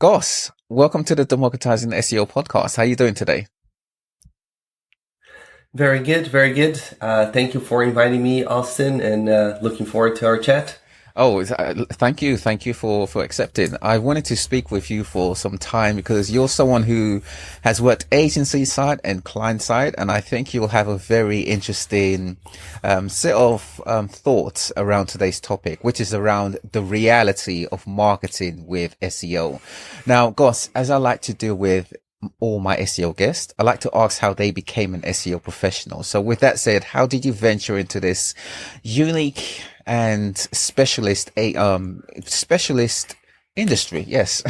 Gus, welcome to the Democratizing SEO podcast. How are you doing today? Very good, very good. Thank you for inviting me, Austin, and looking forward to our chat. Thank you. Thank you for accepting. I wanted to speak with you for some time because you're someone who has worked agency side and client side, and I think you'll have a very interesting set of thoughts around today's topic, which is around the reality of marketing with SEO. Now, Gus, as I like to do with all my SEO guests, I like to ask how they became an SEO professional. So with that said, how did you venture into this unique and specialist industry? Yes.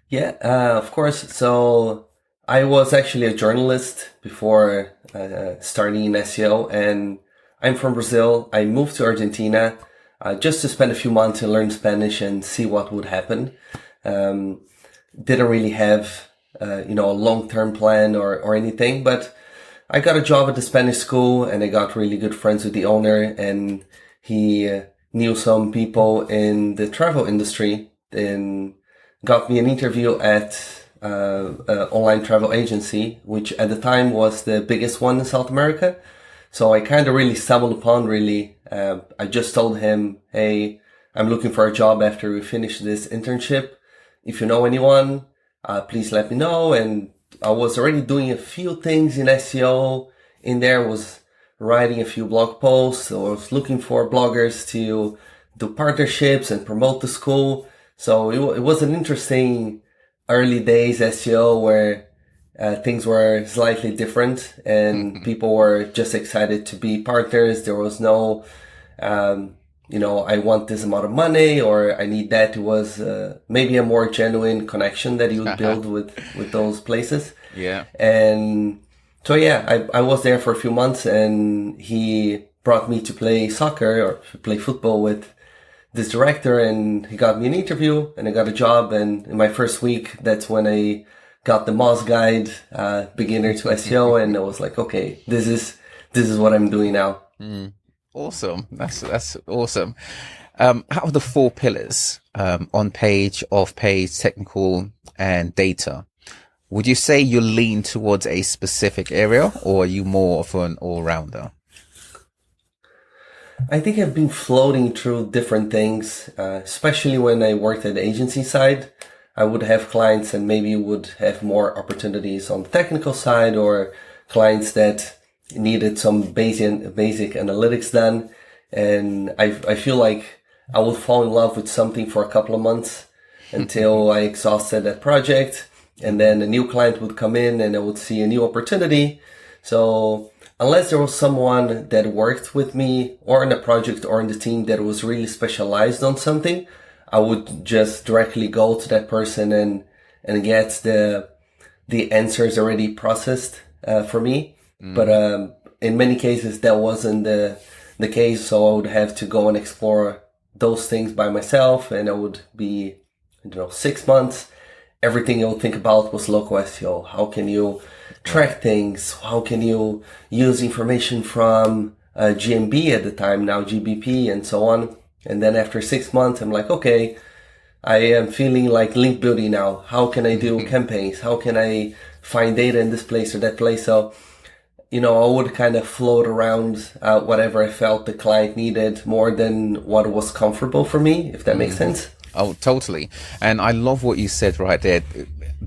Yeah, of course. So I was actually a journalist before starting in SEO, and I'm from Brazil. I moved to Argentina just to spend a few months and learn Spanish and see what would happen. Didn't really have, a long-term plan or anything, but I got a job at the Spanish school and I got really good friends with the owner, and he knew some people in the travel industry and got me an interview at an online travel agency, which at the time was the biggest one in South America. So I kind of really stumbled upon I just told him, hey, I'm looking for a job after we finish this internship. If you know anyone, please let me know. And I was already doing a few things in SEO in there, was writing a few blog posts. I was looking for bloggers to do partnerships and promote the school. So it was an interesting early days SEO where things were slightly different and people were just excited to be partners. There was no, I want this amount of money or I need that. It was maybe a more genuine connection that you would build with those places. Yeah. And so, yeah, I was there for a few months and he brought me to play soccer or to play football with this director, and he got me an interview and I got a job. And in my first week, that's when I got the Moz Guide, beginner to SEO. And I was like, okay, this is what I'm doing now. Awesome. That's awesome. Out of the four pillars, on page, off page, technical and data, would you say you lean towards a specific area or are you more of an all-rounder? I think I've been floating through different things, especially when I worked at the agency side. I would have clients and maybe would have more opportunities on the technical side, or clients that needed some basic analytics done. And I feel like I would fall in love with something for a couple of months until I exhausted that project. And then a new client would come in and I would see a new opportunity. So unless there was someone that worked with me or in a project or in the team that was really specialized on something, I would just directly go to that person and get the answers already processed for me. But in many cases that wasn't the case, so I would have to go and explore those things by myself, and I would be 6 months. Everything I would think about was local SEO. How can you track things? How can you use information from GMB at the time, now GBP, and so on? And then after 6 months, I'm like, okay, I am feeling like link building now. How can I do campaigns? How can I find data in this place or that place? So, I would kind of float around whatever I felt the client needed more than what was comfortable for me, if that makes sense. Oh, totally. And I love what you said right there,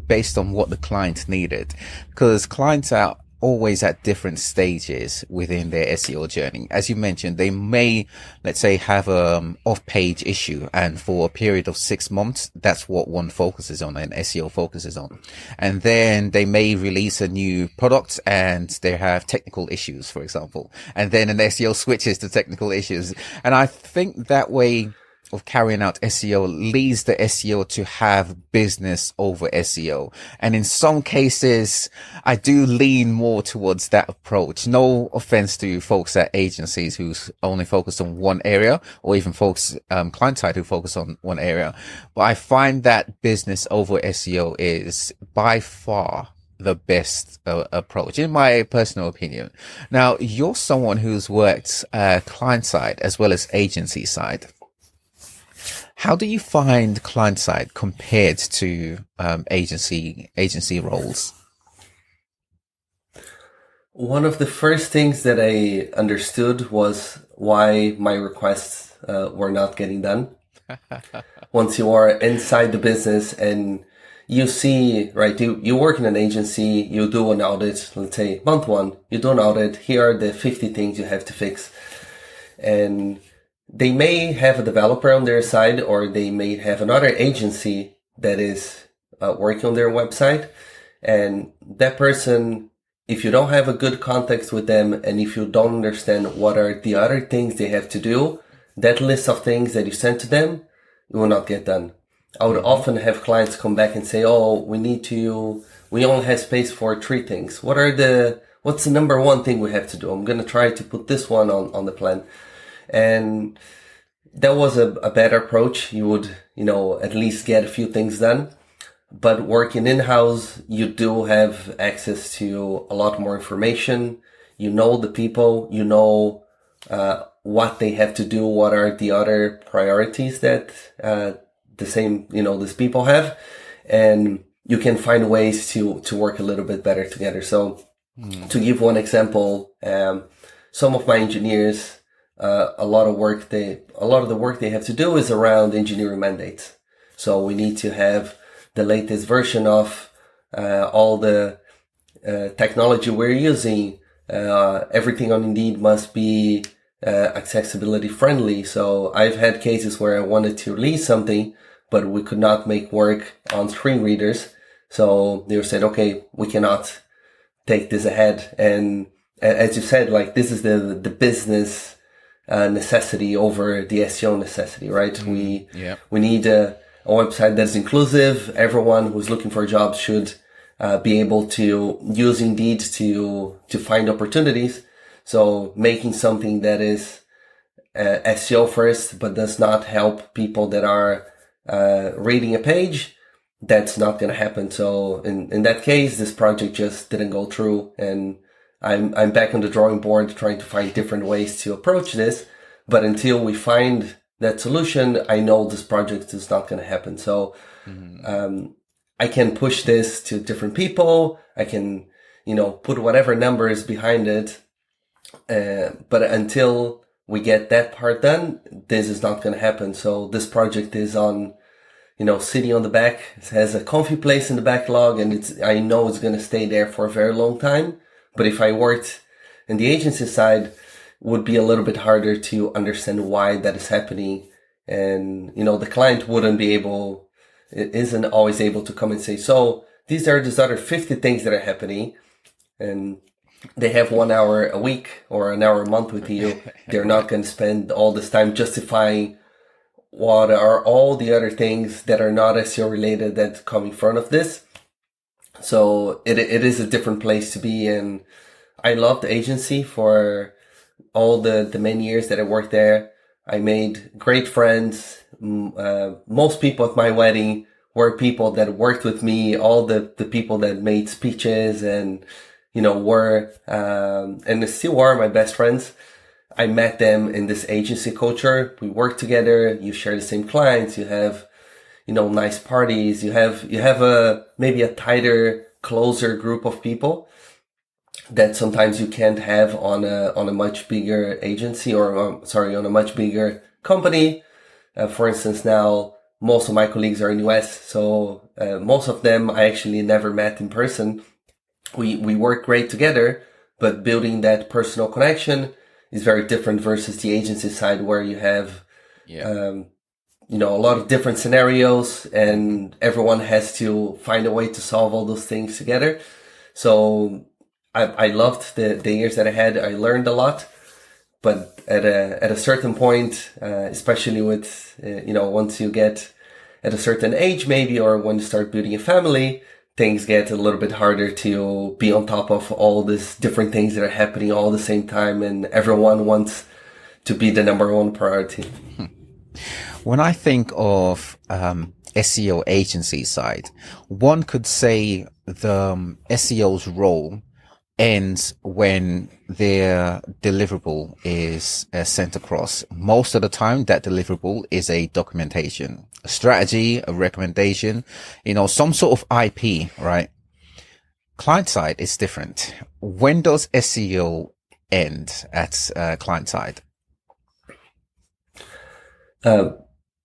based on what the client needed, because clients are always at different stages within their SEO journey. As you mentioned, they may, let's say, have a off-page issue, and for a period of 6 months, that's what one focuses on and SEO focuses on. And then they may release a new product and they have technical issues, for example, and then an SEO switches to technical issues. And I think that way of carrying out SEO leads the SEO to have business over SEO. And in some cases, I do lean more towards that approach. No offense to folks at agencies who's only focused on one area, or even folks, client side who focus on one area. But I find that business over SEO is by far the best approach, in my personal opinion. Now, you're someone who's worked client side as well as agency side. How do you find client side compared to agency roles? One of the first things that I understood was why my requests were not getting done. Once you are inside the business and you see, right, you work in an agency, you do an audit, let's say month one, you do an audit, here are the 50 things you have to fix. And they may have a developer on their side, or they may have another agency that is working on their website. And that person, if you don't have a good context with them, and if you don't understand what are the other things they have to do, that list of things that you send to them, it will not get done. I would often have clients come back and say, oh, we only have space for 3 things. What's the number one thing we have to do? I'm going to try to put this one on the plan. And that was a better approach. You would, at least get a few things done. But working in-house, you do have access to a lot more information. You know the people, what they have to do, what are the other priorities that these people have, and you can find ways to work a little bit better together. So to give one example, some of my engineers, a lot of the work they have to do is around engineering mandates. So we need to have the latest version of all the technology we're using. Everything on Indeed must be accessibility friendly. So I've had cases where I wanted to release something, but we could not make work on screen readers. So they said, okay, we cannot take this ahead. And as you said, like, this is the business necessity over the SEO necessity, right? We need a website that's inclusive. Everyone who's looking for a job should be able to use Indeed to find opportunities. So making something that is SEO first, but does not help people that are reading a page, that's not going to happen. So in that case, this project just didn't go through, and I'm back on the drawing board trying to find different ways to approach this. But until we find that solution, I know this project is not going to happen. So I can push this to different people. I can, put whatever numbers behind it. But until we get that part done, this is not going to happen. So this project is on, sitting on the back. It has a comfy place in the backlog, and I know it's going to stay there for a very long time. But if I worked in the agency side, it would be a little bit harder to understand why that is happening. And, the client isn't always able to come and say, so these other 50 things that are happening. And they have 1 hour a week or an hour a month with you. They're not going to spend all this time justifying what are all the other things that are not SEO related that come in front of this. So it is a different place to be. And I love the agency for all the many years that I worked there. I made great friends. Most people at my wedding were people that worked with me, all the people that made speeches and and they still are my best friends. I met them in this agency culture. We work together. You share the same clients. You have, nice parties. You have maybe a tighter, closer group of people that sometimes you can't have on a much bigger agency on a much bigger company. For instance, now most of my colleagues are in US. So, most of them I actually never met in person. We work great together, but building that personal connection is very different versus the agency side, where you have, a lot of different scenarios, and everyone has to find a way to solve all those things together. So I loved the years that I had. I learned a lot, but at a certain point, especially with, once you get at a certain age maybe, or when you start building a family, things get a little bit harder to be on top of all these different things that are happening all the same time, and everyone wants to be the number one priority. When I think of SEO agency side, one could say the SEO's role ends when their deliverable is sent across. Most of the time, that deliverable is a documentation, a strategy, a recommendation, some sort of IP, right? Client side is different. When does SEO end at client side?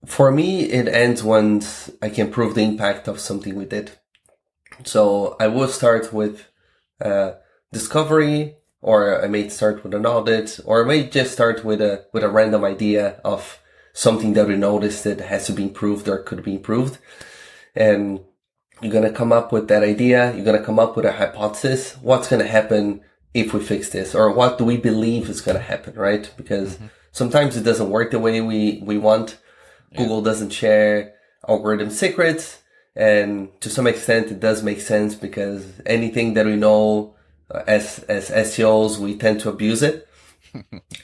For me, it ends once I can prove the impact of something we did. So I will start with discovery, or I may start with an audit, or I may just start with a random idea of something that we noticed that has to be improved or could be improved. And you're going to come up with that idea. You're going to come up with a hypothesis. What's going to happen if we fix this? Or what do we believe is going to happen, right? Because sometimes it doesn't work the way we want. Yeah. Google doesn't share algorithm secrets. And to some extent, it does make sense because anything that we know as SEOs, we tend to abuse it.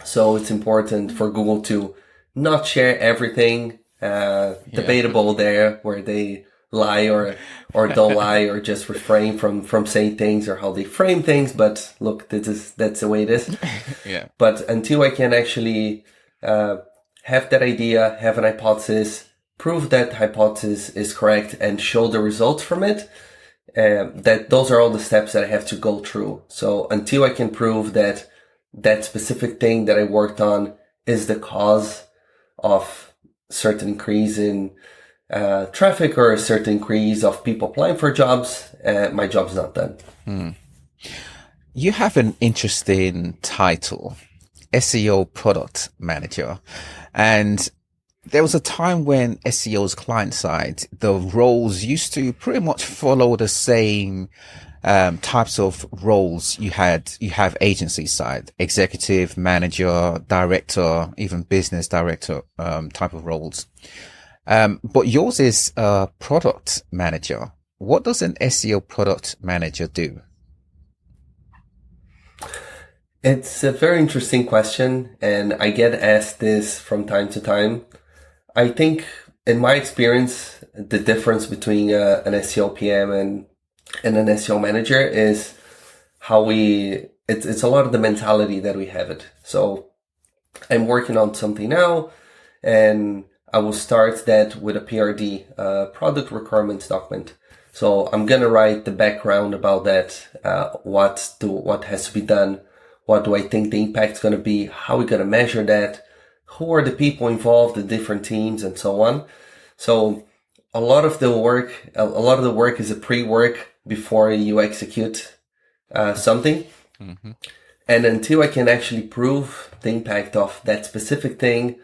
So it's important for Google to not share everything debatable there, where they lie or don't lie, or just refrain from saying things or how they frame things. But look, that's the way it is. Yeah. But until I can actually have that idea, have an hypothesis, prove that hypothesis is correct, and show the results from it, that those are all the steps that I have to go through. So until I can prove that that specific thing that I worked on is the cause of certain increase in traffic or a certain increase of people applying for jobs, my job's not done. You have an interesting title, SEO Product Manager. And there was a time when SEO's client side, the roles used to pretty much follow the same types of roles you have agency side, executive, manager, director, even business director type of roles. But yours is a product manager. What does an SEO product manager do? It's a very interesting question, and I get asked this from time to time. I think, in my experience, the difference between an SEO PM and an SEO manager is how it's a lot of the mentality that we have it. So I'm working on something now, and I will start that with a PRD, product requirements document. So I'm going to write the background about that. What has to be done? What do I think the impact is going to be? How are we going to measure that? Who are the people involved, the different teams, and so on. So a lot of the work is a pre-work before you execute something. Mm-hmm. And until I can actually prove the impact of that specific thing,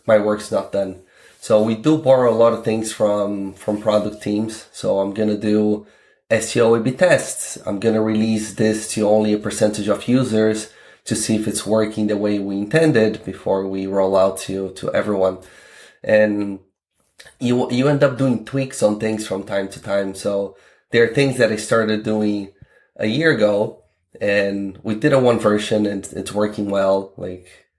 my work's not done. So we do borrow a lot of things from product teams. So I'm going to do SEO A/B tests. I'm going to release this to only a percentage of users to see if it's working the way we intended before we roll out to everyone. And you end up doing tweaks on things from time to time. So there are things that I started doing a year ago, and we did a one version and it's working well.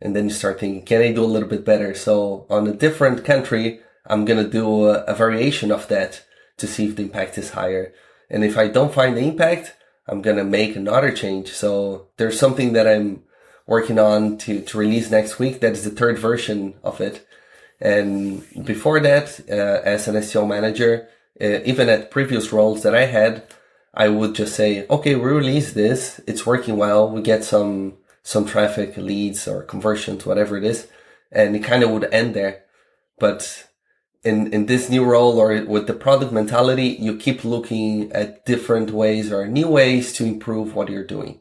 And then you start thinking, can I do a little bit better? So on a different country, I'm going to do a variation of that to see if the impact is higher. And if I don't find the impact, I'm going to make another change. So there's something that I'm working on to release next week. That is the third version of it. And before that, as an SEO manager, even at previous roles that I had, I would just say, okay, we release this. It's working well. We get some traffic, leads, or conversions, whatever it is. And it kind of would end there. But in this new role, or with the product mentality, you keep looking at different ways or new ways to improve what you're doing.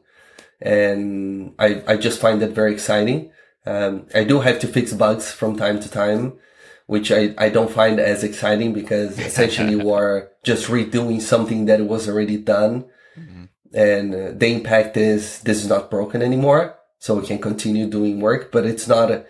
And I just find that very exciting. I do have to fix bugs from time to time, which I don't find as exciting because essentially you are just redoing something that was already done. Mm-hmm. And the impact is this is not broken anymore. So we can continue doing work, but it's not an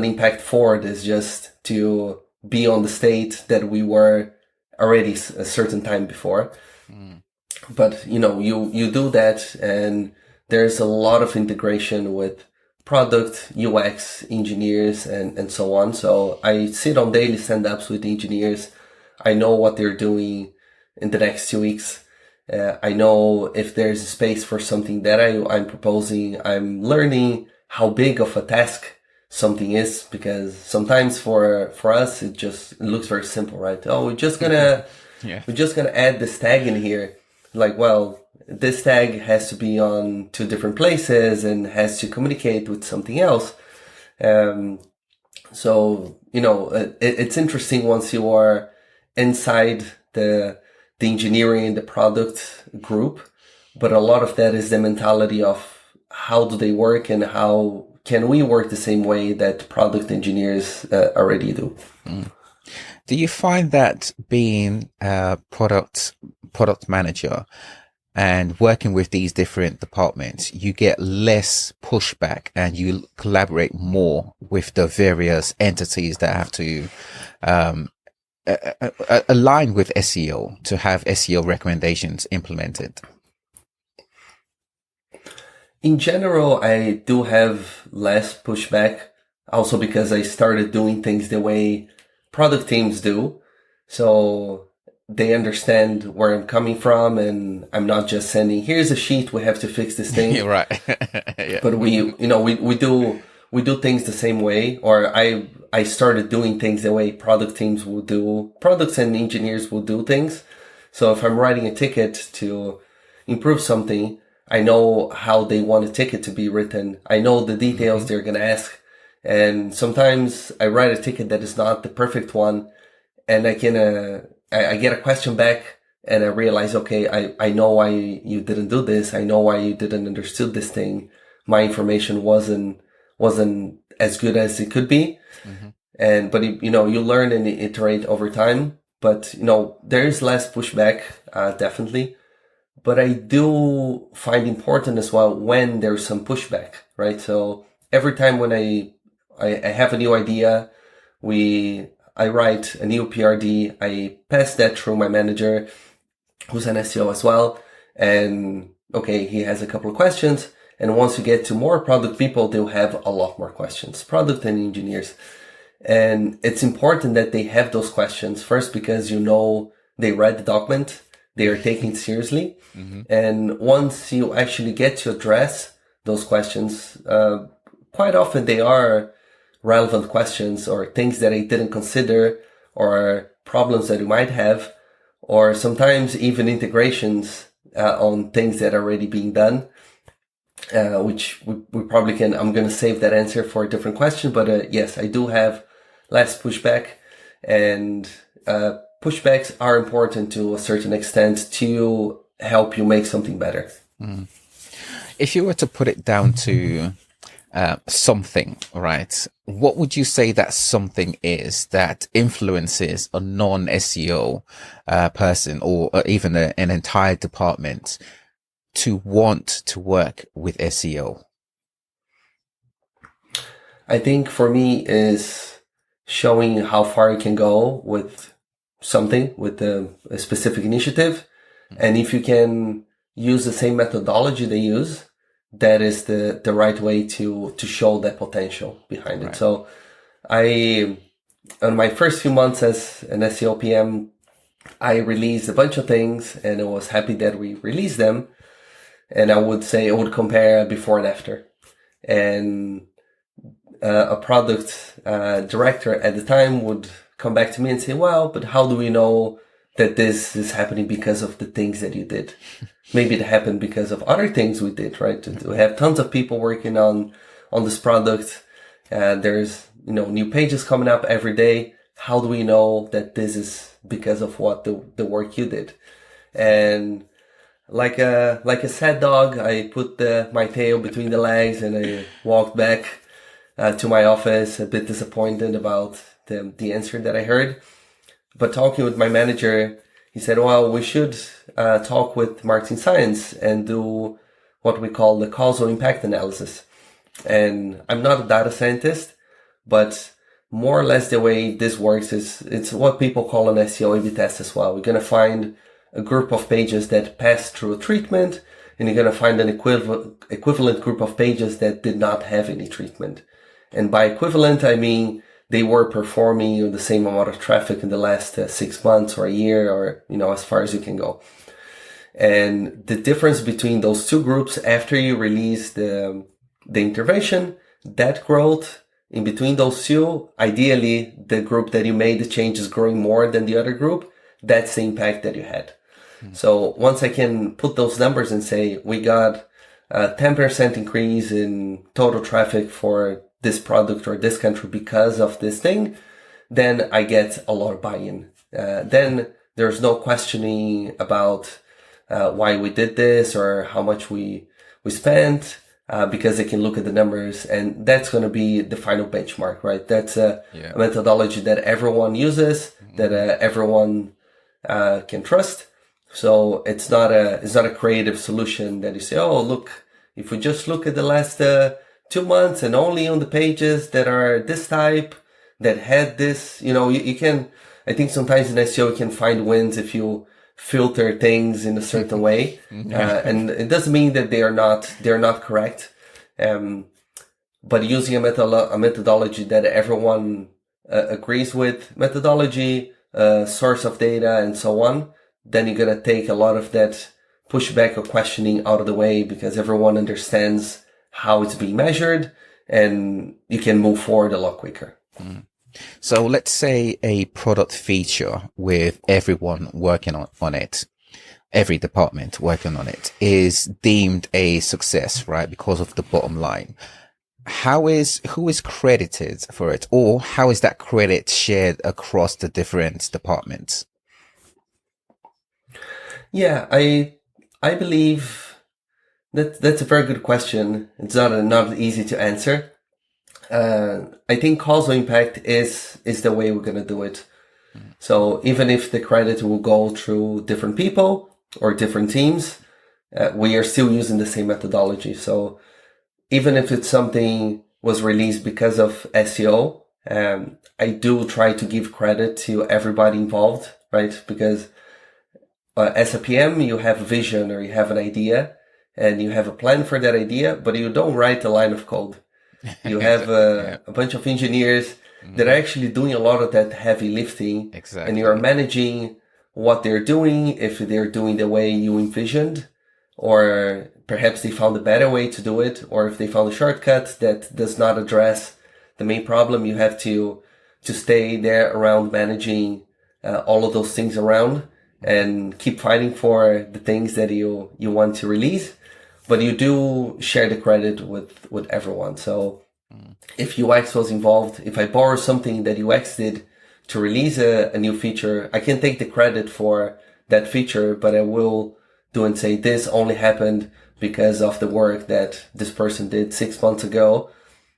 impact forward. It's just to be on the state that we were already a certain time before. Mm. But, you do that, and there's a lot of integration with product, UX engineers, and so on. So I sit on daily stand-ups with engineers. I know what they're doing in the next 2 weeks. I know if there's a space for something that I'm proposing. I'm learning how big of a task something is, because sometimes for us, it looks very simple, right? Oh, we're just gonna add this tag in here. Like, well, this tag has to be on 2 different places and has to communicate with something else. So, it's interesting once you are inside the engineering and the product group, but a lot of that is the mentality of how do they work and how can we work the same way that product engineers already do. Do you find that being a product manager and working with these different departments, you get less pushback and you collaborate more with the various entities that have to align with SEO to have SEO recommendations implemented? In general, I do have less pushback, also because I started doing things the way product teams do. So they understand where I'm coming from, and I'm not just sending, here's a sheet, we have to fix this thing. You're right. Yeah. But we do things the same way, or I started doing things the way product teams will do, products and engineers will do things. So if I'm writing a ticket to improve something, I know how they want a ticket to be written. I know the details they're going to ask. And sometimes I write a ticket that is not the perfect one, and I get a question back and I realize, okay, I know why you didn't do this. I know why you didn't understood this thing. My information wasn't as good as it could be. But you learn and iterate over time, but there is less pushback, definitely. But I do find important as well when there's some pushback, right? So every time when I have a new idea, I write a new PRD, I pass that through my manager, who's an SEO as well. And okay, he has a couple of questions. And once you get to more product people, they'll have a lot more questions, product and engineers. And it's important that they have those questions first, because they read the document, they are taking it seriously. And once you actually get to address those questions, quite often they are relevant questions or things that I didn't consider, or problems that you might have, or sometimes even integrations on things that are already being done, which we probably can. I'm going to save that answer for a different question, but yes, I do have less pushback, and pushbacks are important to a certain extent to help you make something better. If you were to put it down to something, right, what would you say that something is that influences a non-SEO person, or even an entire department, to want to work with SEO? I think for me is showing how far you can go with something, with a specific initiative. And if you can use the same methodology they use, that is the right way to show that potential behind it. Right. So in my first few months as an SEO PM, I released a bunch of things, and I was happy that we released them. And I would say I would compare before and after. And a product director at the time would come back to me and say, well, but how do we know that this is happening because of the things that you did? Maybe it happened because of other things we did, right? We have tons of people working on this product. There's, new pages coming up every day. How do we know that this is because of what the work you did? And like a sad dog, I put my tail between the legs and I walked back to my office, a bit disappointed about the answer that I heard. But talking with my manager, he said, well, we should talk with marketing science and do what we call the causal impact analysis. And I'm not a data scientist, but more or less the way this works is it's what people call an SEO A/B test as well. We're going to find a group of pages that passed through a treatment, and you're going to find an equivalent group of pages that did not have any treatment. And by equivalent, I mean they were performing the same amount of traffic in the last 6 months or a year, or, as far as you can go. And the difference between those two groups after you release the intervention, that growth in between those two, ideally the group that you made the changes growing more than the other group, that's the impact that you had. So once I can put those numbers and say, we got a 10% increase in total traffic for this product or this country because of this thing, then I get a lot of buy-in. Then there's no questioning about why we did this or how much we spent, because they can look at the numbers, and that's going to be the final benchmark, right? That's a methodology that everyone uses, that everyone can trust. So it's not a creative solution that you say, oh, look, if we just look at the last 2 months and only on the pages that are this type, that had this, you can, I think sometimes in SEO you can find wins if you filter things in a certain way. And it doesn't mean that they're not correct. But using a methodology that everyone agrees with, methodology, source of data, and so on, then you're going to take a lot of that pushback or questioning out of the way, because everyone understands how it's being measured, and you can move forward a lot quicker. So let's say a product feature with everyone working on it, every department working on it, is deemed a success, right? Because of the bottom line. Who is credited for it, or how is that credit shared across the different departments? Yeah, I believe that's a very good question. It's not easy to answer. I think causal impact is the way we're going to do it. So even if the credit will go through different people or different teams, we are still using the same methodology. So even if it's something was released because of SEO, I do try to give credit to everybody involved, right? Because as a PM, you have a vision or you have an idea and you have a plan for that idea, but you don't write a line of code. You have a bunch of engineers that are actually doing a lot of that heavy lifting. Exactly. And you are managing what they're doing, if they're doing the way you envisioned, or perhaps they found a better way to do it, or if they found a shortcut that does not address the main problem. You have to stay there around managing all of those things around and keep fighting for the things that you want to release. But you do share the credit with everyone. So if UX was involved, if I borrow something that UX did to release a new feature, I can take the credit for that feature, but I will do and say this only happened because of the work that this person did 6 months ago.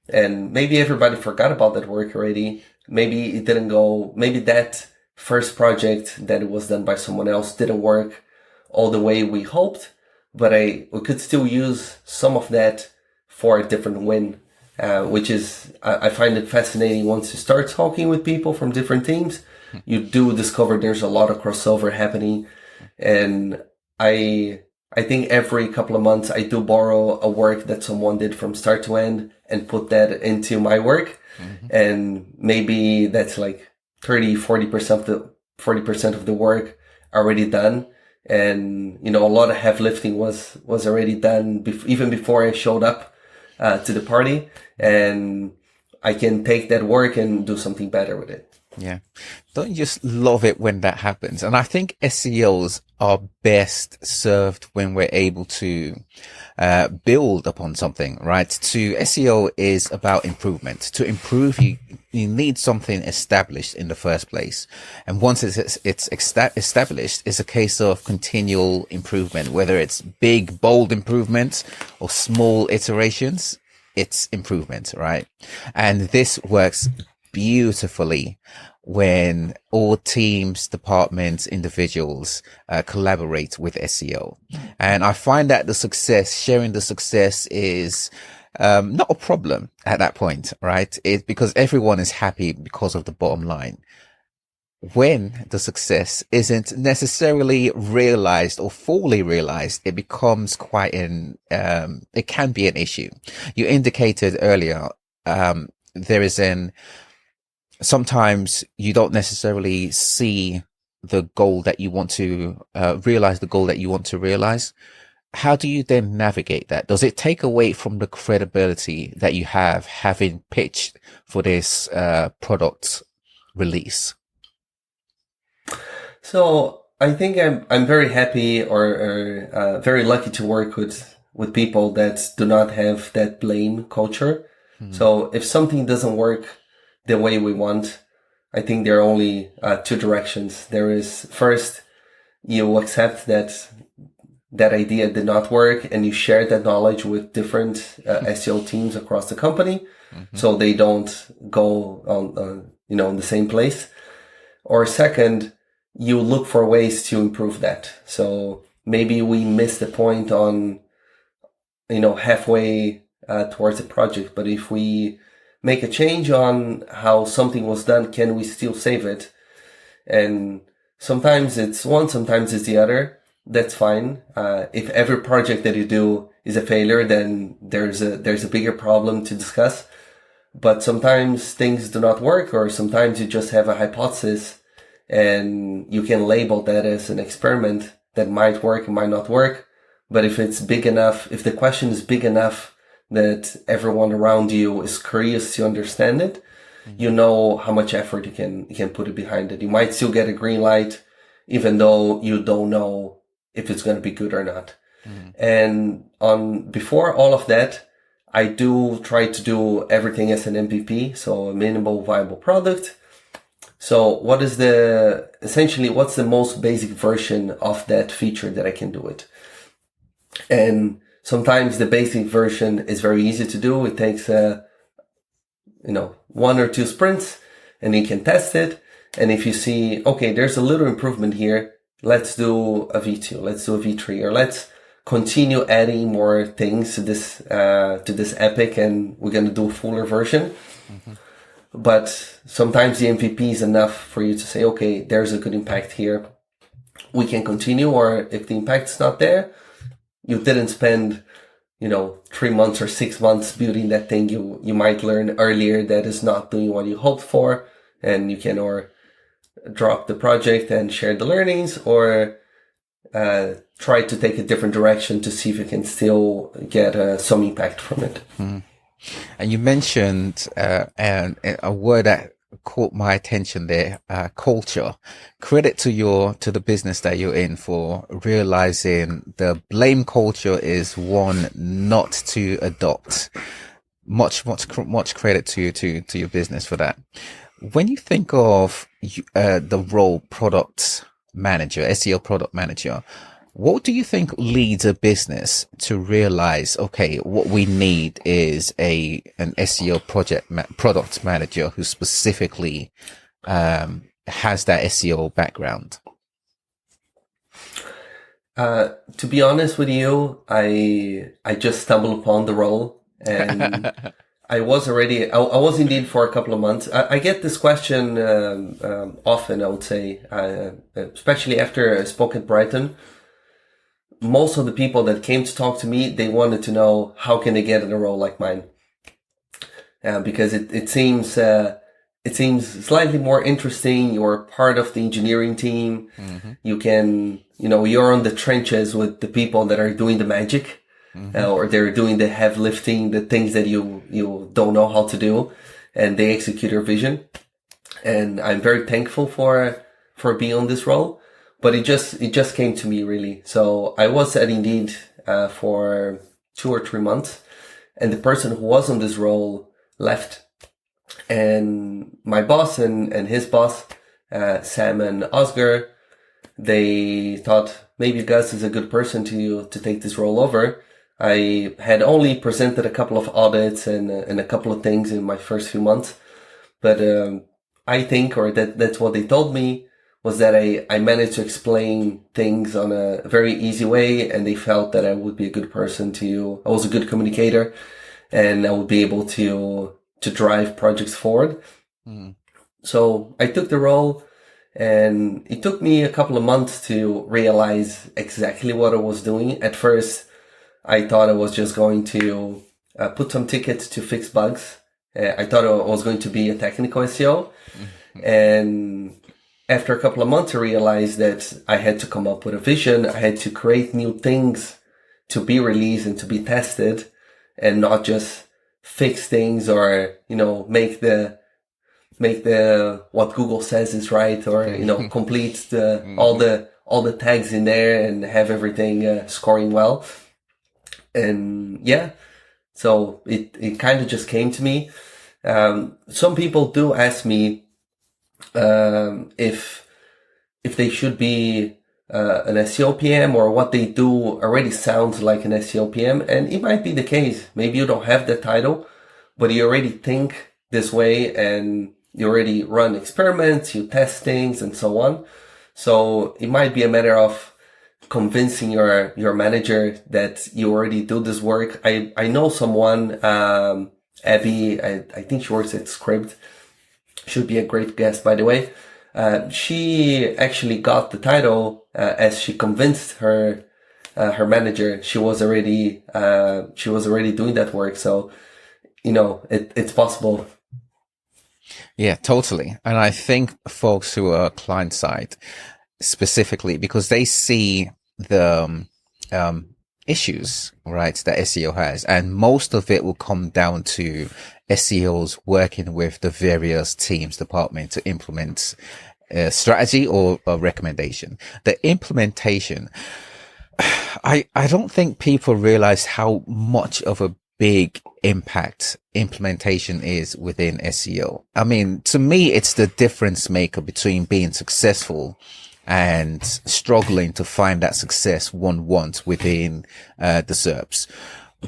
And maybe everybody forgot about that work already. Maybe it didn't go, maybe that first project that was done by someone else didn't work all the way we hoped. But we could still use some of that for a different win, which is, I find it fascinating. Once you start talking with people from different teams, you do discover there's a lot of crossover happening. And I think every couple of months I do borrow a work that someone did from start to end and put that into my work. And maybe that's like 40% of the work already done. And, a lot of heavy lifting was already done even before I showed up to the party, and I can take that work and do something better with it. Yeah. Don't you just love it when that happens? And I think SEOs are best served when we're able to build upon something, right? SEO is about improvement. To improve, you need something established in the first place. And once it's established, it's a case of continual improvement, whether it's big, bold improvements or small iterations, it's improvement, right? And this works beautifully when all teams, departments, individuals collaborate with SEO. And I find that sharing the success is not a problem at that point, right? It's because everyone is happy because of the bottom line. When the success isn't necessarily realized or fully realized, it becomes quite it can be an issue. You indicated earlier, sometimes you don't necessarily see the goal that you want to realize the goal that you want to realize, how do you then navigate that? Does it take away from the credibility that you have having pitched for this product release? So I think I'm very happy or very lucky to work with people that do not have that blame culture. So if something doesn't work the way we want, I think there are only two directions. There is, first, you accept that idea did not work and you share that knowledge with different SEO teams across the company, so they don't go on in the same place. Or second, you look for ways to improve that. So maybe we missed the point on halfway towards the project, but if we make a change on how something was done, can we still save it? And sometimes it's one, sometimes it's the other. That's fine. If every project that you do is a failure, then there's a bigger problem to discuss. But sometimes things do not work, or sometimes you just have a hypothesis and you can label that as an experiment that might work, might not work. But if it's big enough, if the question is big enough that everyone around you is curious to understand it, you know how much effort you can put it behind it. You might still get a green light, even though you don't know if it's going to be good or not. And before all of that, I do try to do everything as an MVP, so a minimal viable product. So what's the most basic version of that feature that I can do it? And sometimes the basic version is very easy to do. It takes, 1 or 2 sprints and you can test it. And if you see, okay, there's a little improvement here, let's do a V2, let's do a V3, or let's continue adding more things to this epic, and we're going to do a fuller version. But sometimes the MVP is enough for you to say, okay, there's a good impact here, we can continue. Or if the impact's not there, you didn't spend 3 months or 6 months building that thing. You might learn earlier that is not doing what you hoped for, and you can or drop the project and share the learnings, or try to take a different direction to see if you can still get some impact from it. And you mentioned a word that caught my attention there, culture. Credit to the business that you're in for realizing the blame culture is one not to adopt. Much credit to your business for that. When you think of the role product manager, SEO product manager, what do you think leads a business to realize, okay, what we need is an SEO product manager who specifically has that SEO background? To be honest with you, I just stumbled upon the role, and I was indeed for a couple of months. I get this question often, I would say, especially after I spoke at Brighton. Most of the people that came to talk to me, they wanted to know how can they get in a role like mine, because it seems slightly more interesting. You're part of the engineering team. You can, you're on the trenches with the people that are doing the magic. Or they're doing the heavy lifting, the things that you don't know how to do, and they execute your vision. And I'm very thankful for being on this role, but it just came to me, really. So I was at Indeed for 2 or 3 months, and the person who was on this role left, and my boss and his boss, Sam and Oscar, they thought maybe Gus is a good person to take this role over. I had only presented a couple of audits and a couple of things in my first few months, but I think, or that's what they told me, was that I managed to explain things on a very easy way, and they felt that I would be a good person I was a good communicator, and I would be able to drive projects forward. So I took the role, and it took me a couple of months to realize exactly what I was doing. At first, I thought I was just going to put some tickets to fix bugs. I thought I was going to be a technical SEO. And after a couple of months, I realized that I had to come up with a vision. I had to create new things to be released and to be tested, and not just fix things or, make the what Google says is right, or, complete all the tags in there and have everything scoring well. And yeah, so it kind of just came to me. Some people do ask me if they should be an SEO PM, or what they do already sounds like an SEO PM. And it might be the case. Maybe you don't have the title, but you already think this way and you already run experiments, you test things and so on. So it might be a matter of convincing your manager that you already do this work. I know someone, Abby, I think she works at Script. Should be a great guest, by the way. She actually got the title as she convinced her manager. She was already doing that work. So, it's possible. Yeah, totally. And I think folks who are client side specifically, because they see the issues, right, that SEO has, and most of it will come down to SEOs working with the various teams, departments to implement a strategy or a recommendation. The implementation, I don't think people realize how much of a big impact implementation is within SEO. I mean, to me, it's the difference maker between being successful and struggling to find that success one wants within the SERPs.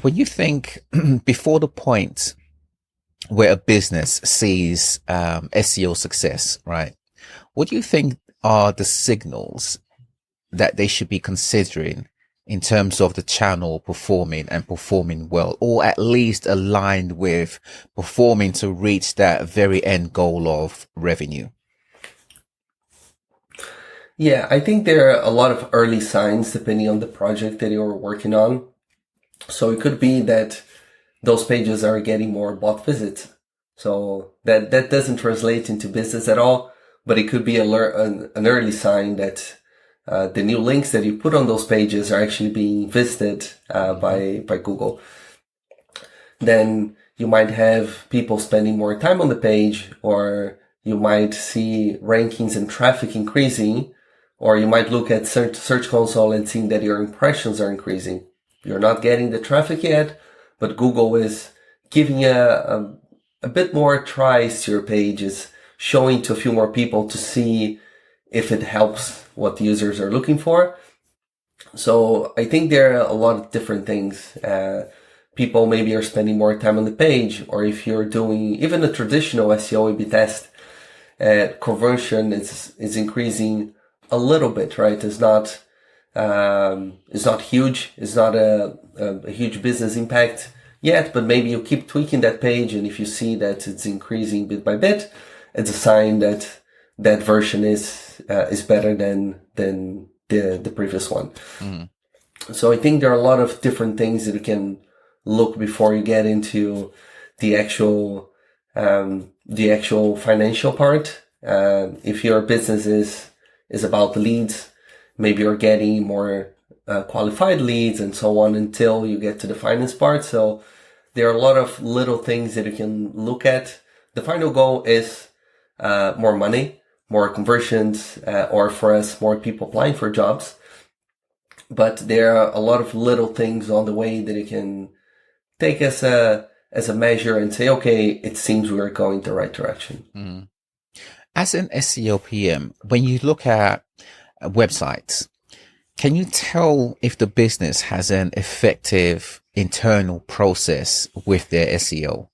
When you think before the point where a business sees SEO success, right? What do you think are the signals that they should be considering in terms of the channel performing well, or at least aligned with performing to reach that very end goal of revenue? Yeah, I think there are a lot of early signs depending on the project that you're working on. So it could be that those pages are getting more bot visits. So that doesn't translate into business at all, but it could be an early sign that the new links that you put on those pages are actually being visited by Google. Then you might have people spending more time on the page, or you might see rankings and traffic increasing, or you might look at Search Console and seeing that your impressions are increasing. You're not getting the traffic yet, but Google is giving a bit more tries to your pages, showing to a few more people to see if it helps what the users are looking for. So I think there are a lot of different things. People maybe are spending more time on the page, or if you're doing even a traditional SEO A/B test, conversion is increasing a little bit, right? It's not huge. It's not a huge business impact yet, but maybe you keep tweaking that page, and if you see that it's increasing bit by bit, it's a sign that that version is better than the previous one. Mm. So I think there are a lot of different things that you can look before you get into the actual financial part. If your business is about leads, maybe you're getting more qualified leads and so on until you get to the finance part. So there are a lot of little things that you can look at. The final goal is more money, more conversions, or for us, more people applying for jobs. But there are a lot of little things on the way that you can take as a measure and say, okay, it seems we're going the right direction. Mm. As an SEO PM, when you look at websites, can you tell if the business has an effective internal process with their SEO?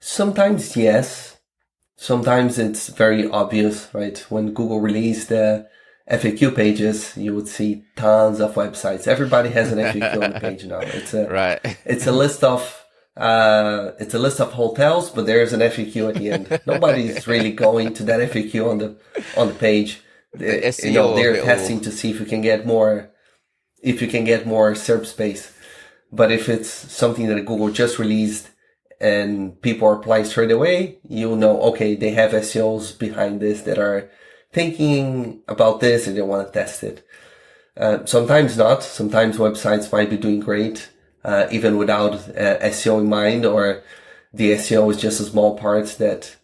Sometimes yes. Sometimes it's very obvious, right? When Google released the FAQ pages, you would see tons of websites. Everybody has an FAQ on the page now. It's a list of hotels, but there's an FAQ at the end. Nobody's really going to that FAQ on the page. They're testing to see if you can get more SERP space. But if it's something that Google just released and people are applying straight away, you know, okay, they have SEOs behind this that are thinking about this and they want to test it. Sometimes not. Sometimes websites might be doing great, even without SEO in mind, or the SEO is just a small part that,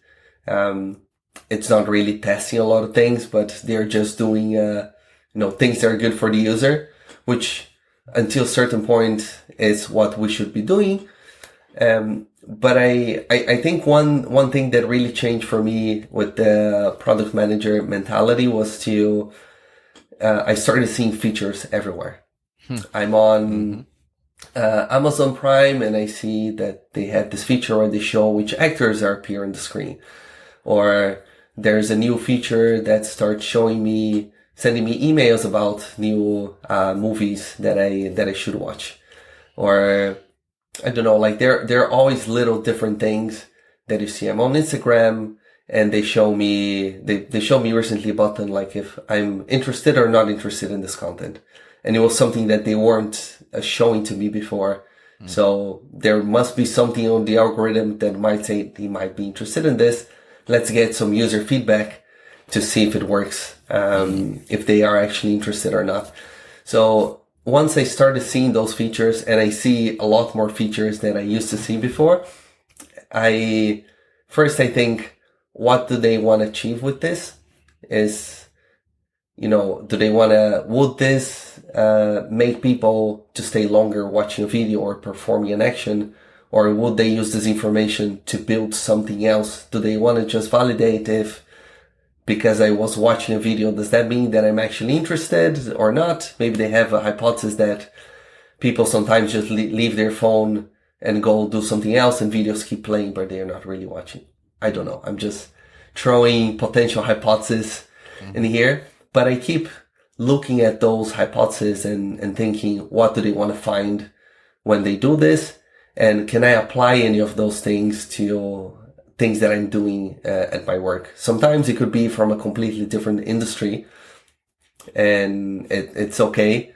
it's not really testing a lot of things, but they're just doing, things that are good for the user, which until a certain point is what we should be doing. But I think one thing that really changed for me with the product manager mentality was I started seeing features everywhere. I'm on Amazon Prime, and I see that they have this feature where they show which actors are appear on the screen. Or there's a new feature that starts sending me emails about new movies that I should watch. Or I don't know, like there are always little different things that you see. I'm on Instagram, and they show me recently a button like if I'm interested or not interested in this content. And it was something that they weren't showing to me before. So there must be something on the algorithm that might say they might be interested in this. Let's get some user feedback to see if it works, if they are actually interested or not. So once I started seeing those features, and I see a lot more features than I used to see before, I think, what do they want to achieve with this? Would this make people to stay longer watching a video or performing an action? Or would they use this information to build something else? Do they want to just validate if, because I was watching a video, does that mean that I'm actually interested or not? Maybe they have a hypothesis that people sometimes just leave their phone and go do something else, and videos keep playing, but they're not really watching. I don't know. I'm just throwing potential hypotheses in here, but I keep looking at those hypotheses and thinking, what do they want to find when they do this? And can I apply any of those things to things that I'm doing at my work? Sometimes it could be from a completely different industry, and it's okay.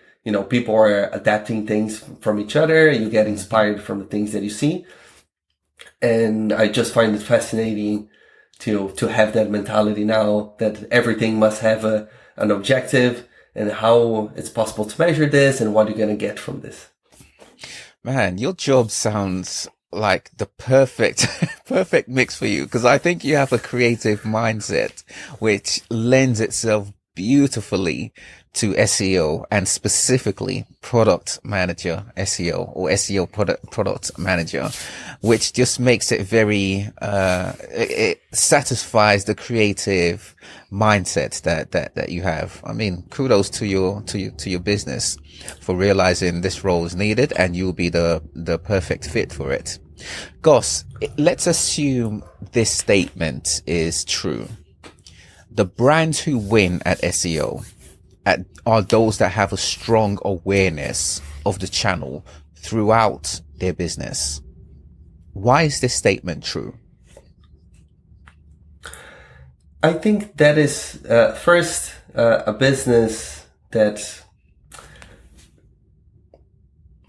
People are adapting things from each other. You get inspired from the things that you see. And I just find it fascinating to have that mentality now, that everything must have an objective, and how it's possible to measure this and what you're going to get from this. Man, your job sounds like the perfect mix for you, because I think you have a creative mindset which lends itself beautifully to SEO, and specifically product manager SEO, or SEO product manager, which just makes it very it satisfies the creative mindset that you have. I mean, kudos to your business for realizing this role is needed, and you'll be the perfect fit for it. Gus, let's assume this statement is true. The brands who win at SEO are those that have a strong awareness of the channel throughout their business. Why is this statement true? I think that is first a business that.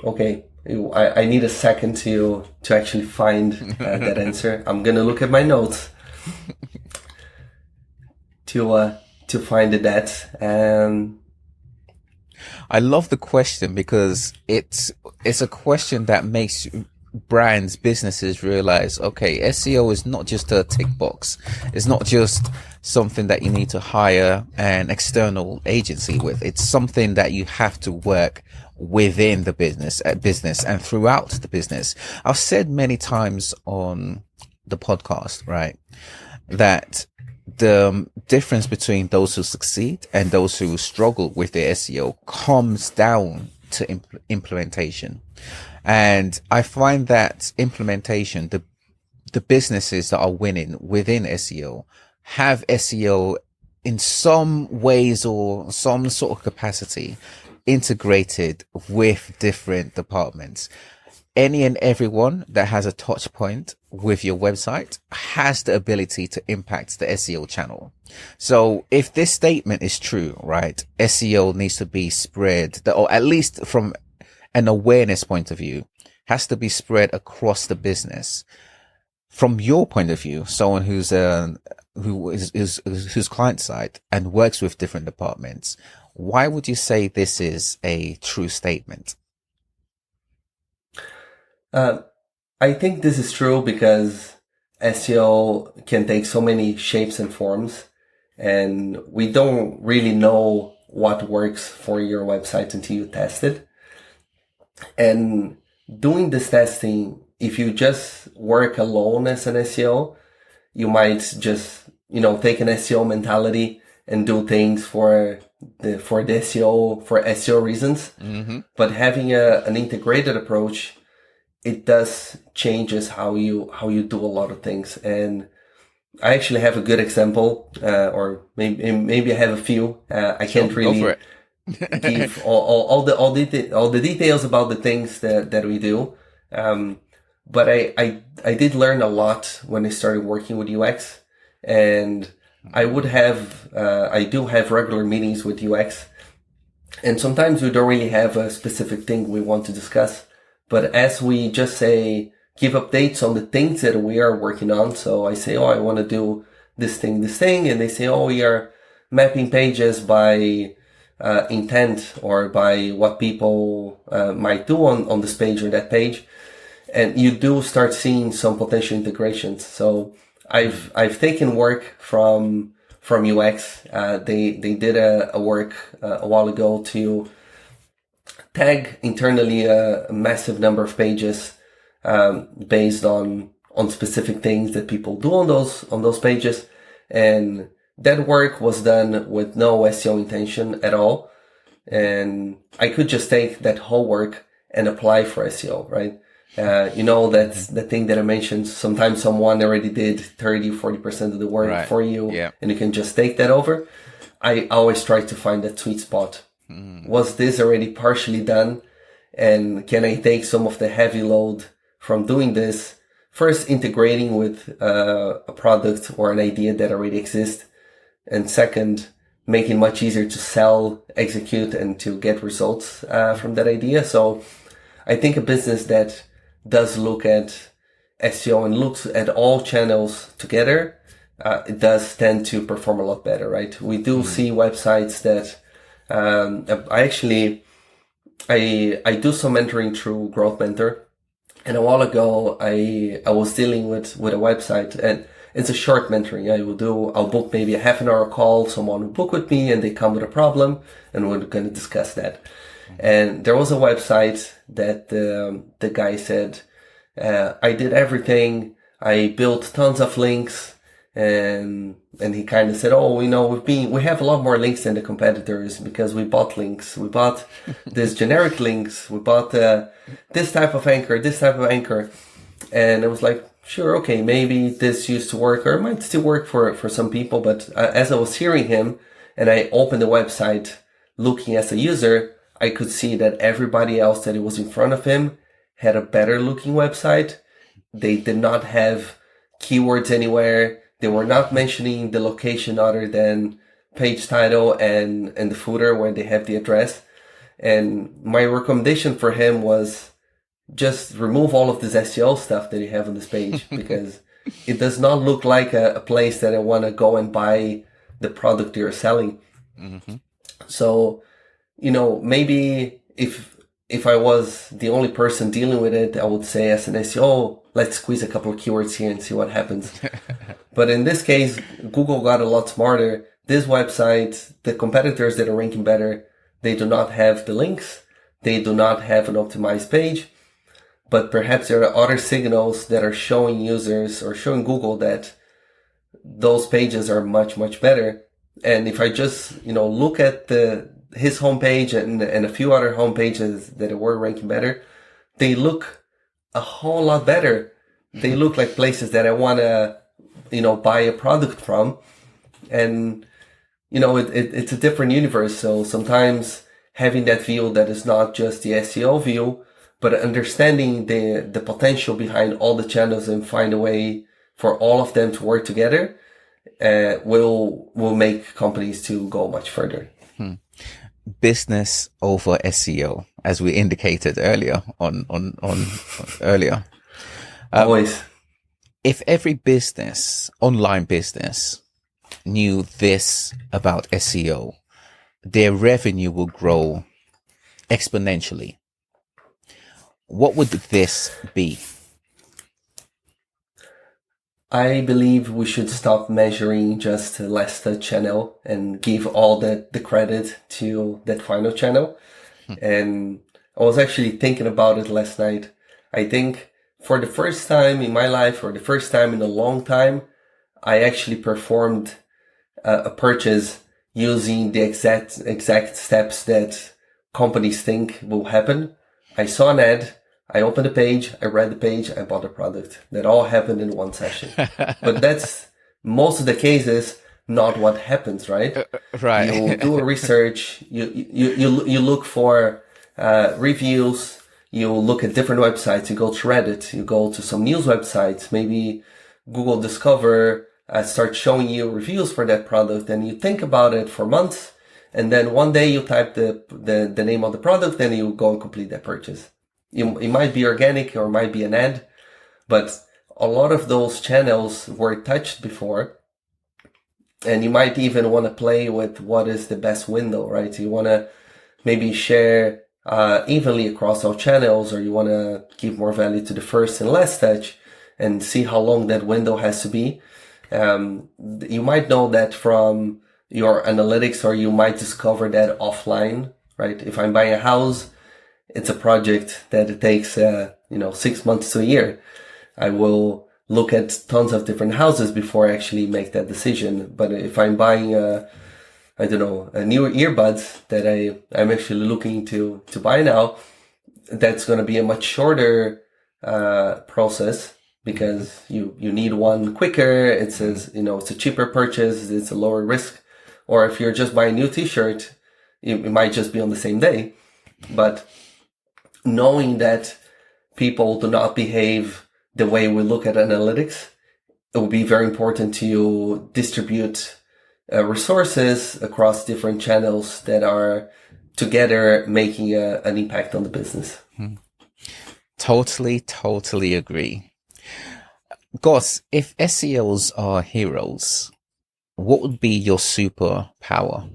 Okay, I need a second to actually find that answer. I'm gonna look at my notes to find that. I love the question, because it's a question that makes brands, businesses realize, okay, SEO is not just a tick box. It's not just something that you need to hire an external agency with. It's something that you have to work within the business and throughout the business. I've said many times on the podcast, right, that the difference between those who succeed and those who struggle with their SEO comes down to implementation. And I find that implementation, the businesses that are winning within SEO have SEO in some ways or some sort of capacity integrated with different departments. Any and everyone that has a touch point with your website has the ability to impact the SEO channel. So if this statement is true, right, SEO needs to be spread, or at least from an awareness point of view, has to be spread across the business. From your point of view, someone who's who's client side and works with different departments, why would you say this is a true statement? I think this is true because SEO can take so many shapes and forms, and we don't really know what works for your website until you test it. And doing this testing, if you just work alone as an SEO, you might just, take an SEO mentality and do things for the SEO, for SEO reasons. Mm-hmm. But having an integrated approach, it does changes how you do a lot of things. And I actually have a good example, or maybe I have a few. I can't really give all the details about the things that we do. But I did learn a lot when I started working with UX, and I do have regular meetings with UX, and sometimes we don't really have a specific thing we want to discuss. But as we just give updates on the things that we are working on. So I say, I want to do this thing. And they say, we are mapping pages by intent or by what people might do on this page or that page. And you do start seeing some potential integrations. So I've taken work from UX. They did a work a while ago to tag internally a massive number of pages based on specific things that people do on those pages. And that work was done with no SEO intention at all. And I could just take that whole work and apply for SEO, right? That's the thing that I mentioned. Sometimes someone already did 30-40% of the work for you, and you can just take that over. I always try to find that sweet spot. Was this already partially done? And can I take some of the heavy load from doing this? First, integrating with a product or an idea that already exists. And second, making it much easier to sell, execute, and to get results from that idea. So I think a business that does look at SEO and looks at all channels together, it does tend to perform a lot better, right? We do see websites that I do some mentoring through Growth Mentor. And a while ago, I was dealing with a website, and it's a short mentoring. I'll book maybe a half an hour call. Someone will book with me and they come with a problem and we're going to discuss that. And there was a website that the guy said, I did everything. I built tons of links. And he kind of said, we have a lot more links than the competitors because we bought links. We bought this generic links. We bought this type of anchor. And I was like, sure, okay, maybe this used to work or it might still work for some people. But as I was hearing him and I opened the website looking as a user, I could see that everybody else that was in front of him had a better looking website. They did not have keywords anywhere. They were not mentioning the location other than page title and the footer where they have the address. And my recommendation for him was just remove all of this SEO stuff that you have on this page because it does not look like a place that I want to go and buy the product you're selling. Mm-hmm. So, maybe if I was the only person dealing with it, I would say as an SEO, let's squeeze a couple of keywords here and see what happens. But in this case, Google got a lot smarter. This website, the competitors that are ranking better, they do not have the links. They do not have an optimized page. But perhaps there are other signals that are showing users or showing Google that those pages are much, much better. And if I just, look at his homepage and a few other homepages that were ranking better, they look a whole lot better. They look like places that I want to, buy a product from. And, it's a different universe. So sometimes having that view that is not just the SEO view, but understanding the potential behind all the channels and find a way for all of them to work together, will make companies to go much further. business over SEO, as we indicated earlier on earlier. Always. If every business, online business, knew this about SEO, their revenue will grow exponentially. What would this be? I believe we should stop measuring just the last channel and give all the credit to that final channel. And I was actually thinking about it last night. I think for the first time in my life, or the first time in a long time, I actually performed a purchase using the exact steps that companies think will happen. I saw an ad, I opened the page, I read the page, I bought the product. That all happened in one session. But that's most of the cases not what happens, right? Right. You do a research, you look for reviews, you look at different websites, you go to Reddit, you go to some news websites, maybe Google Discover starts showing you reviews for that product, and you think about it for months, and then one day you type the name of the product, and you go and complete that purchase. It might be organic or might be an ad, but a lot of those channels were touched before. And you might even want to play with what is the best window, right? You want to maybe share evenly across all channels, or you want to give more value to the first and last touch and see how long that window has to be. You might know that from your analytics, or you might discover that offline, right? If I'm buying a house, it's a project that it takes, 6 months to a year. I will look at tons of different houses before I actually make that decision. But if I'm buying, a new earbuds that I'm actually looking to buy now, that's going to be a much shorter, process, because you need one quicker. It's a cheaper purchase. It's a lower risk. Or if you're just buying a new t-shirt, it might just be on the same day. But knowing that people do not behave the way we look at analytics, it will be very important to distribute resources across different channels that are together making an impact on the business. Totally agree. Gus, if SEOs are heroes, what would be your superpower?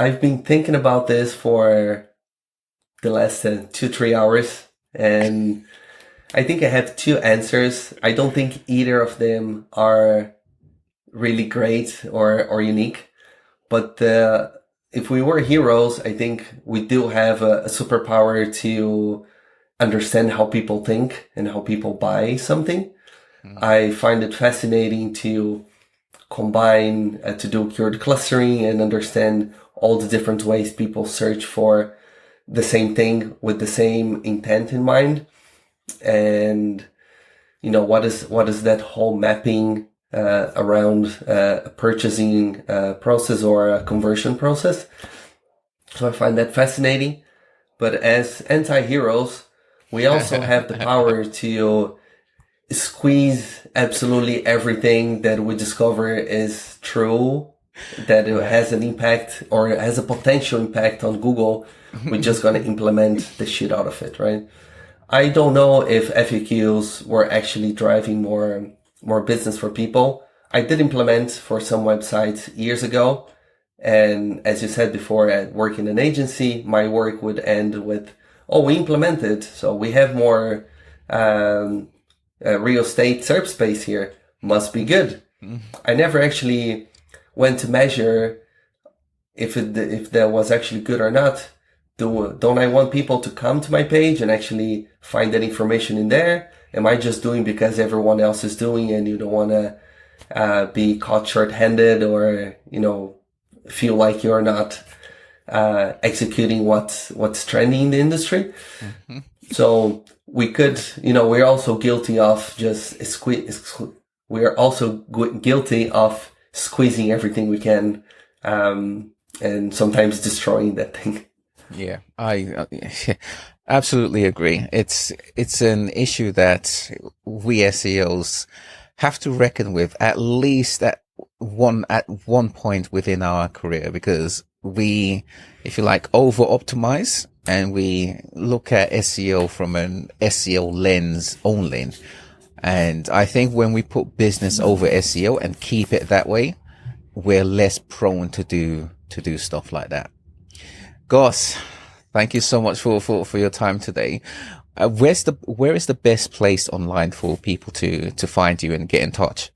I've been thinking about this for the last 2-3 hours, and I think I have two answers. I don't think either of them are really great or unique, but if we were heroes, I think we do have a superpower to understand how people think and how people buy something. I find it fascinating to combine, to do keyword clustering and understand all the different ways people search for the same thing with the same intent in mind. And, what is that whole mapping around a purchasing process or a conversion process. So I find that fascinating. But as anti-heroes, we also have the power to squeeze absolutely everything that we discover is true, that it has an impact or has a potential impact on Google. We're just going to implement the shit out of it, right? I don't know if FAQs were actually driving more business for people. I did implement for some websites years ago. And as you said before, at work in an agency, my work would end with, we implemented. So we have more real estate SERP space here. Must be good. I never actually went to measure if that was actually good or not. Don't I want people to come to my page and actually find that information in there? Am I just doing because everyone else is doing and you don't want to be caught short-handed or, feel like you're not executing what's trending in the industry? So we could, we're also guilty of guilty of squeezing everything we can, and sometimes destroying that thing. Yeah, I absolutely agree. It's an issue that we SEOs have to reckon with at least one point within our career, because we, if you like, over optimize and we look at SEO from an SEO lens only. And I think when we put business over SEO and keep it that way, we're less prone to do stuff like that. Gus, thank you so much for your time today. Where is the best place online for people to find you and get in touch?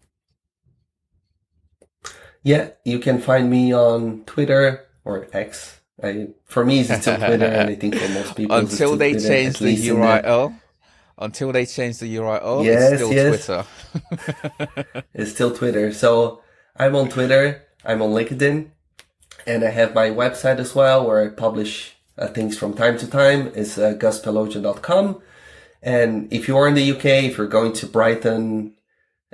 Yeah, you can find me on Twitter or X. For me, it's still Twitter, and I think for most people, until they Twitter, change the URL. Until they change the URL, yes, it's still Twitter. It's still Twitter. So I'm on Twitter, I'm on LinkedIn, and I have my website as well, where I publish things from time to time. It's guspelogia.com. And if you are in the UK, if you're going to Brighton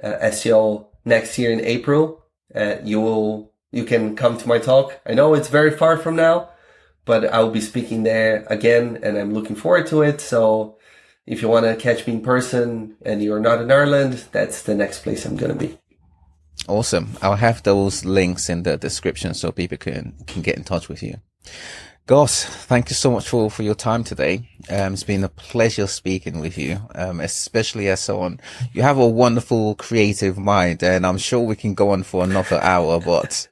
SEO next year in April, you can come to my talk. I know it's very far from now, but I'll be speaking there again, and I'm looking forward to it. So if you want to catch me in person and you're not in Ireland, that's the next place I'm going to be. Awesome. I'll have those links in the description so people can get in touch with you. Gus, thank you so much for your time today. It's been a pleasure speaking with you, especially as someone, you have a wonderful creative mind, and I'm sure we can go on for another hour, but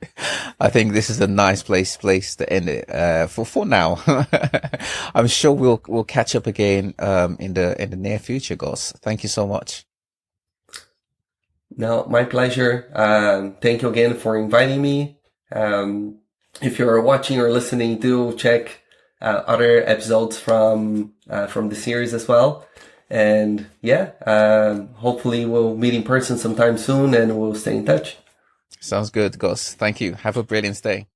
I think this is a nice place to end it, for now. I'm sure we'll catch up again, in the near future, Gus. Thank you so much. No, my pleasure. Thank you again for inviting me. If you're watching or listening, do check other episodes from the series as well. And yeah, hopefully we'll meet in person sometime soon, and we'll stay in touch. Sounds good, Gus. Thank you. Have a brilliant day.